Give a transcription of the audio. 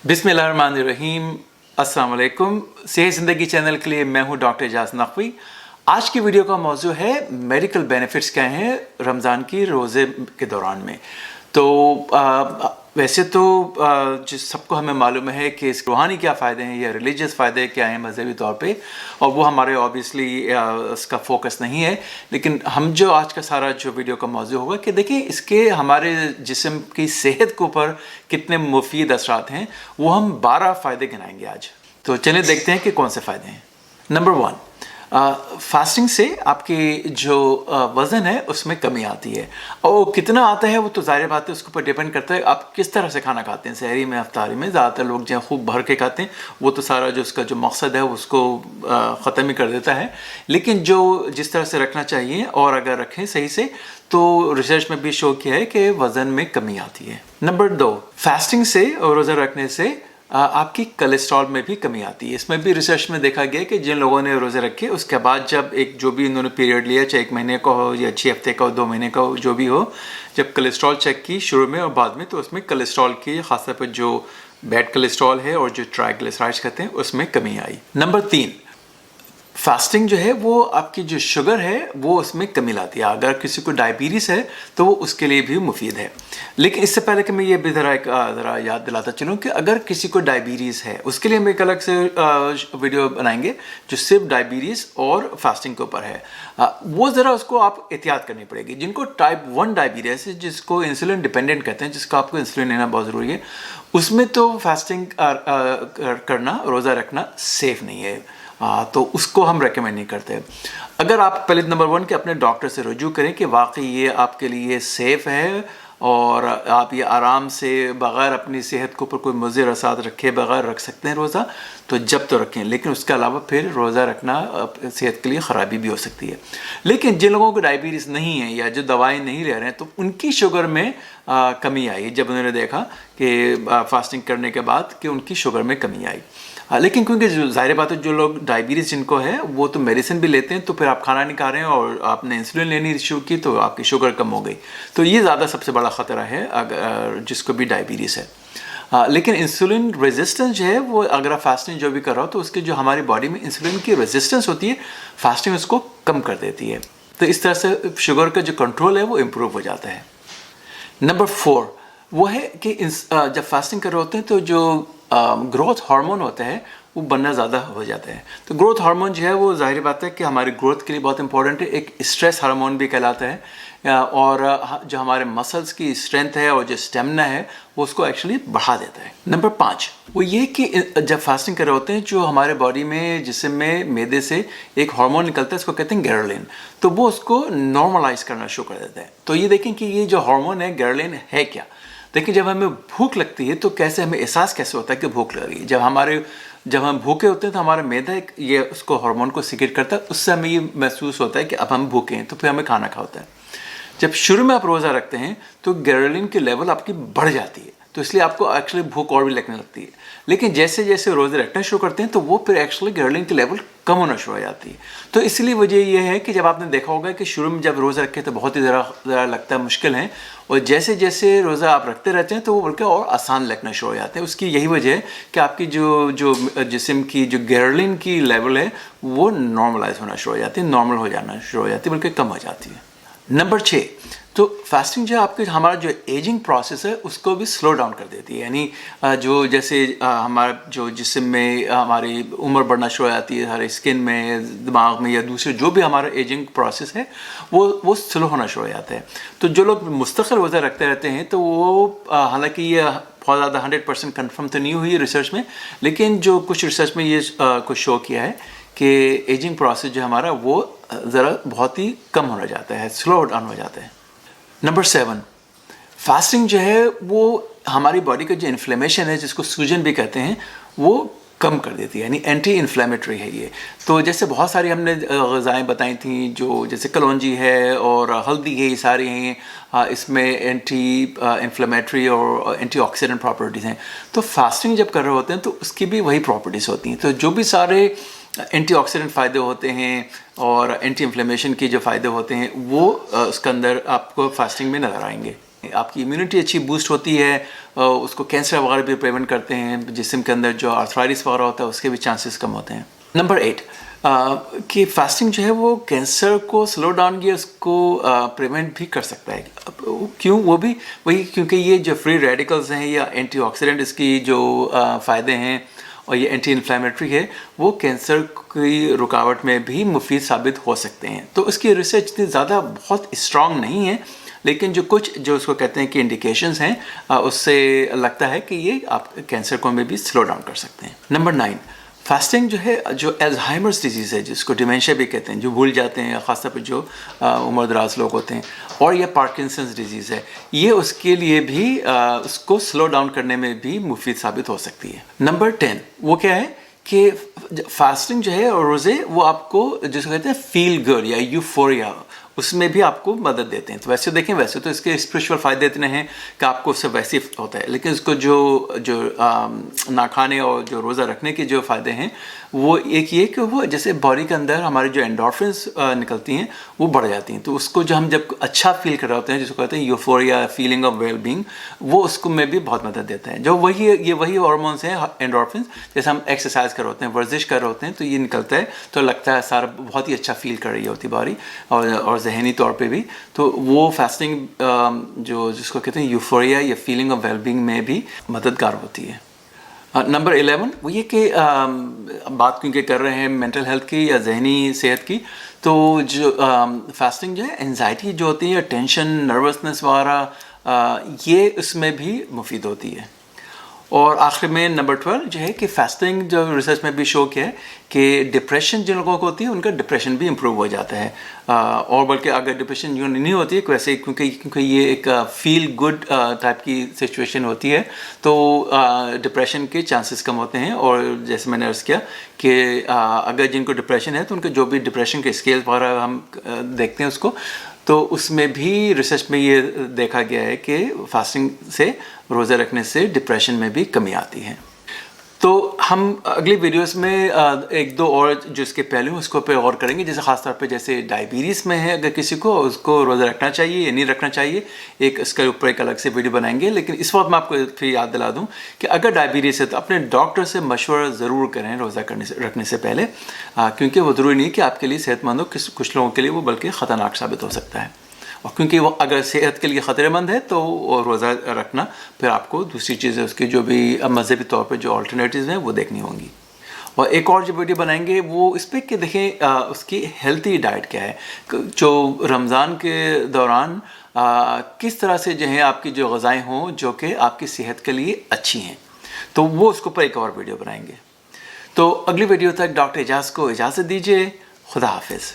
बिस्मिल्लाहिर्रहमानिर्रहीम। अस्सलाम वालेकुम। सेहत ज़िंदगी चैनल के लिए मैं हूं डॉक्टर एजाज नकवी। आज की वीडियो का मौजू है मेडिकल बेनिफिट्स क्या हैं रमज़ान की रोज़े के दौरान में। तो वैसे तो जिस सबको हमें मालूम है कि इस रूहानी क्या फ़ायदे हैं या रिलीजियस फ़ायदे क्या हैं मज़हबी तौर पे, और वो हमारे ऑब्वियसली इसका फोकस नहीं है। लेकिन हम जो आज का सारा जो वीडियो का मौजू होगा कि देखिए इसके हमारे जिस्म की सेहत के ऊपर कितने मुफीद असरात हैं, वो हम 12 फ़ायदे गिनाएंगे आज। तो चलिए देखते हैं कि कौन से फ़ायदे हैं। नंबर 1, फास्टिंग से आपकी जो वज़न है उसमें कमी आती है। और कितना आता है वो तो ज़ाहिर बात है उसके ऊपर डिपेंड करता है आप किस तरह से खाना खाते हैं। सहरी में, अफ्तारी में ज़्यादातर लोग जो खूब भर के खाते हैं, वो तो सारा जो उसका जो मकसद है उसको ख़त्म ही कर देता है। लेकिन जो जिस तरह से रखना चाहिए और अगर रखें सही से, तो रिसर्च में भी शो किया है कि वज़न में कमी आती है। नंबर 2, फास्टिंग से और रोज़ा रखने से आपकी कोलेस्ट्रॉल में भी कमी आती है। इसमें भी रिसर्च में देखा गया कि जिन लोगों ने रोज़े रखे उसके बाद जब एक जो भी उन्होंने पीरियड लिया, चाहे 1 महीने का हो या 6 हफ्ते का हो, 2 महीने का हो, जो भी हो, जब कोलेस्ट्रॉल चेक की शुरू में और बाद में, तो उसमें कोलेस्ट्रॉल की खासतौर पर जो बैड कोलेस्ट्रॉल है और जो ट्राइग्लिसराइड्स कहते हैं उसमें कमी आई। नंबर 3, फास्टिंग जो है वो आपकी जो शुगर है वो उसमें कमी लाती है। अगर किसी को डायबिटीज़ है तो वो उसके लिए भी मुफीद है। लेकिन इससे पहले कि मैं ये भी ज़रा याद दिलाता चलूँ कि अगर किसी को डायबिटीज़ है उसके लिए हम एक अलग से वीडियो बनाएंगे जो सिर्फ डायबिटीज़ और फास्टिंग के ऊपर है। वो ज़रा उसको आप एहतियात करनी पड़ेगी। जिनको टाइप 1 डायबिटीज़ है, जिसको इंसुलिन डिपेंडेंट कहते हैं, जिसका आपको इंसुलिन लेना बहुत ज़रूरी है, उसमें तो फास्टिंग करना, रोज़ा रखना सेफ़ नहीं है। तो उसको हम रेकमेंड नहीं करते। अगर आप पहले नंबर 1 के अपने डॉक्टर से रुजू करें कि वाकई ये आपके लिए सेफ़ है और आप ये आराम से बग़ैर अपनी सेहत के ऊपर कोई मुज़िर असरात रखे बग़ैर रख सकते हैं रोज़ा, तो जब तो रखें। लेकिन उसके अलावा फिर रोज़ा रखना सेहत के लिए ख़राबी भी हो सकती है। लेकिन जिन लोगों को डायबिटीज़ नहीं है या जो दवाएं नहीं ले रहे हैं, तो उनकी शुगर में कमी आई जब उन्होंने देखा कि फास्टिंग करने के बाद कि उनकी शुगर में कमी आई। लेकिन क्योंकि जो ज़ाहिर बात है जो लोग डायबिटीज़ जिनको है वो तो मेडिसिन भी लेते हैं, तो फिर आप खाना नहीं खा रहे हैं और आपने इंसुलिन लेनी शुरू की तो आपकी शुगर कम हो गई। तो ये ज़्यादा सबसे बड़ा ख़तरा है अगर जिसको भी डायबिटीज़ है। लेकिन इंसुलिन रेजिस्टेंस जो है वो अगर आप फास्टिंग जो भी कर रहा हो तो उसके जो हमारी बॉडी में इंसुलिन की रेजिस्टेंस होती है, फास्टिंग उसको कम कर देती है। तो इस तरह से शुगर का जो कंट्रोल है वो इम्प्रूव हो जाता है। नंबर 4 वो है कि जब फास्टिंग कर रहे होते हैं तो जो ग्रोथ हार्मोन होता है वो बनना ज़्यादा हो जाता है। तो ग्रोथ हार्मोन जो है वो ज़ाहिर बात है कि हमारी ग्रोथ के लिए बहुत इंपॉर्टेंट है। एक स्ट्रेस हार्मोन भी कहलाता है और जो हमारे मसल्स की स्ट्रेंथ है और जो स्टेमिना है वो उसको एक्चुअली बढ़ा देता है। नंबर 5 वो ये कि जब फास्टिंग कर रहे होते हैं जो हमारे बॉडी में जिस्म में मैदे से एक हार्मोन निकलता है, इसको कहते हैं गैरलिन, तो वो उसको नॉर्मलाइज करना शुरू कर देता है। तो ये देखें कि ये जो हार्मोन है गैरलिन है क्या। देखिए जब हमें भूख लगती है तो कैसे हमें एहसास कैसे होता है कि भूख लग रही है। जब हम भूखे होते हैं तो हमारा मैदा ये उसको हार्मोन को सीक्रेट करता है, उससे हमें ये महसूस होता है कि अब हम भूखे हैं, तो फिर हमें खाना होता है। जब शुरू में आप रोज़ा रखते हैं तो गैरलिन की लेवल आपकी बढ़ जाती है, तो इसलिए आपको एक्चुअली भूख और भी लगने लगती है। लेकिन जैसे जैसे रोज़े रखना शुरू करते हैं तो वो फिर एक्चुअली गैरलिन की लेवल कम होना शुरू हो जाती है। तो इसलिए वजह ये है कि जब आपने देखा होगा कि शुरू में जब रोज़ा रखे तो बहुत ही ज़रा लगता है मुश्किल है, और जैसे जैसे रोज़ा आप रखते रहते हैं तो वो बल्कि और आसान लगना शुरू हो जाते हैं। उसकी यही वजह है कि आपकी जो जिस्म की जो गैरलिन की लेवल है वो नॉर्मलाइज होना शुरू हो जाती है, नॉर्मल हो जाना शुरू हो जाती है, बल्कि कम हो जाती है। नंबर 6 तो फास्टिंग जो आपके हमारा जो एजिंग प्रोसेस है उसको भी स्लो डाउन कर देती है। यानी जो जैसे हमारा जो जिस्म में हमारी उम्र बढ़ना शुरू हो जाती है, हमारे स्किन में, दिमाग में या दूसरे जो भी हमारा एजिंग प्रोसेस है वो स्लो होना शुरू हो जाता है। तो जो लोग मुस्तकिल रोज़ा रखते रहते हैं तो वो हालांकि ये बहुत ज़्यादा 100% कन्फर्म तो नहीं हुई रिसर्च में, लेकिन जो कुछ रिसर्च में ये कुछ शो किया है कि एजिंग प्रोसेस जो हमारा वो ज़रा बहुत ही कम होना जाता है, स्लो डाउन हो जाता है। नंबर 7 फास्टिंग जो है वो हमारी बॉडी का जो इन्फ्लेमेशन है, जिसको सूजन भी कहते हैं, वो कम कर देती है, यानी एंटी इन्फ्लेमेटरी है ये। तो जैसे बहुत सारी हमने ग़िज़ाएँ बताई थी, जो जैसे कलौंजी है और हल्दी है, ये सारी हैं, इसमें एंटी इन्फ्लेमेटरी और एंटीऑक्सीडेंट प्रॉपर्टीज़ हैं। तो फास्टिंग जब कर रहे होते हैं तो उसकी भी वही प्रॉपर्टीज़ होती हैं। तो जो भी सारे एंटीऑक्सीडेंट फ़ायदे होते हैं और एंटी इन्फ्लेमेशन के जो फ़ायदे होते हैं वो उसके अंदर आपको फास्टिंग में नज़र आएंगे। आपकी इम्यूनिटी अच्छी बूस्ट होती है, उसको कैंसर वगैरह भी प्रिवेंट करते हैं, जिस्म के अंदर जो आर्थराइटिस वगैरह होता है उसके भी चांसेस कम होते हैं। नंबर 8 कि फास्टिंग जो है वो कैंसर को स्लो डाउन या उसको प्रिवेंट भी कर सकता है। क्यों? वो भी वही, क्योंकि ये जो फ्री रेडिकल्स हैं या एंटीऑक्सीडेंट इसकी जो फ़ायदे हैं और ये एंटी इन्फ्लेमेटरी है, वो कैंसर की रुकावट में भी मुफीद साबित हो सकते हैं। तो इसकी रिसर्च इतनी ज़्यादा बहुत स्ट्रॉन्ग नहीं है, लेकिन जो कुछ जो उसको कहते हैं कि इंडिकेशंस हैं, उससे लगता है कि ये आप कैंसर को में भी स्लो डाउन कर सकते हैं। नंबर 9 फास्टिंग जो है, जो अल्जाइमर्स डिजीज़ है जिसको डिमेंशिया भी कहते हैं, जो भूल जाते हैं ख़ासतौर पर जो उम्र दराज लोग होते हैं, और ये पार्किंसंस डिजीज़ है, ये उसके लिए भी उसको स्लो डाउन करने में भी मुफीद साबित हो सकती है। नंबर 10 वो क्या है कि फास्टिंग जो है और रोज़े वो आपको जिसको कहते हैं फील गुड या यूफोरिया, उसमें भी आपको मदद देते हैं। तो वैसे देखें, वैसे तो इसके स्पिरिचुअल फ़ायदे इतने हैं कि आपको उससे वैसे होता है, लेकिन इसको जो ना खाने और जो रोज़ा रखने के जो फ़ायदे हैं वो एक ये कि वो जैसे बॉडी के अंदर हमारे जो एंडोर्फिन्स निकलती हैं वो बढ़ जाती हैं, तो उसको जो हम जब अच्छा फील कर रहे होते हैं जिसको कहते हैं euphoria, feeling of well being, वो उसको में भी बहुत मदद देता है। जो ये वही हार्मोन्स हैं एंडोर्फिन्स, जैसे हम एक्सरसाइज कर रहे होते हैं, वर्जिश कर रहे होते हैं, तो ये निकलता है तो लगता है सारा बहुत ही अच्छा फील कर रही होती बॉडी और जहनी तौर पे भी। तो वो फास्टिंग जो जिसको कहते हैं यूफोरिया या फीलिंग ऑफ वेलबींग में भी मददगार होती है। नंबर 11 वो ये कि बात क्योंकि कर रहे हैं मेंटल हेल्थ की या जहनी सेहत की, तो जो फास्टिंग जो है एंजाइटी जो होती है, टेंशन, नर्वसनेस वगैरह, ये उसमें भी मुफीद होती है। और आखिर में नंबर 12 जो है कि फास्टिंग जो रिसर्च में भी शो किया है कि डिप्रेशन जिन लोगों को होती है उनका डिप्रेशन भी इम्प्रूव हो जाता है, और बल्कि अगर डिप्रेशन जो नहीं होती है वैसे, क्योंकि ये एक फील गुड टाइप की सिचुएशन होती है, तो डिप्रेशन के चांसेस कम होते हैं। और जैसे मैंने अर्ज़ किया कि अगर जिनको डिप्रेशन है तो उनके जो भी डिप्रेशन के स्केल वगैरह हम देखते हैं उसको, तो उसमें भी रिसर्च में ये देखा गया है कि फास्टिंग से, रोज़ा रखने से डिप्रेशन में भी कमी आती है। तो हम अगली वीडियोस में एक दो और जो इसके पहलू हैं उसको पे गौर करेंगे, जैसे ख़ासतौर पे जैसे डायबिटीज़ में है, अगर किसी को उसको रोज़ा रखना चाहिए या नहीं रखना चाहिए, एक इसके ऊपर एक अलग से वीडियो बनाएंगे। लेकिन इस वक्त मैं आपको फिर याद दिला दूं कि अगर डायबिटीज़ है तो अपने डॉक्टर से मशवरा ज़रूर करें रोज़ा रखने से पहले, क्योंकि वो ज़रूरी नहीं कि आपके लिए सेहतमंद हो, कुछ लोगों के लिए वो बल्कि ख़तरनाक साबित हो सकता है। और क्योंकि वो अगर सेहत के लिए ख़तरेमंद है तो रोज़ा रखना फिर आपको दूसरी चीज़ें उसकी जो भी मज़हबी तौर पे जो अल्टरनेटिव्स हैं वो देखनी होंगी। और एक और जो वीडियो बनाएंगे वो इस पर कि देखें उसकी हेल्थी डाइट क्या है, जो रमज़ान के दौरान किस तरह से जो है आपकी जो ग़िज़ाएँ हों जो कि आपकी सेहत के लिए अच्छी हैं, तो वो उसके ऊपर एक और वीडियो बनाएंगे। तो अगली वीडियो तक डॉक्टर एजाज़ को इजाज़त दीजिए। खुदा हाफिज़।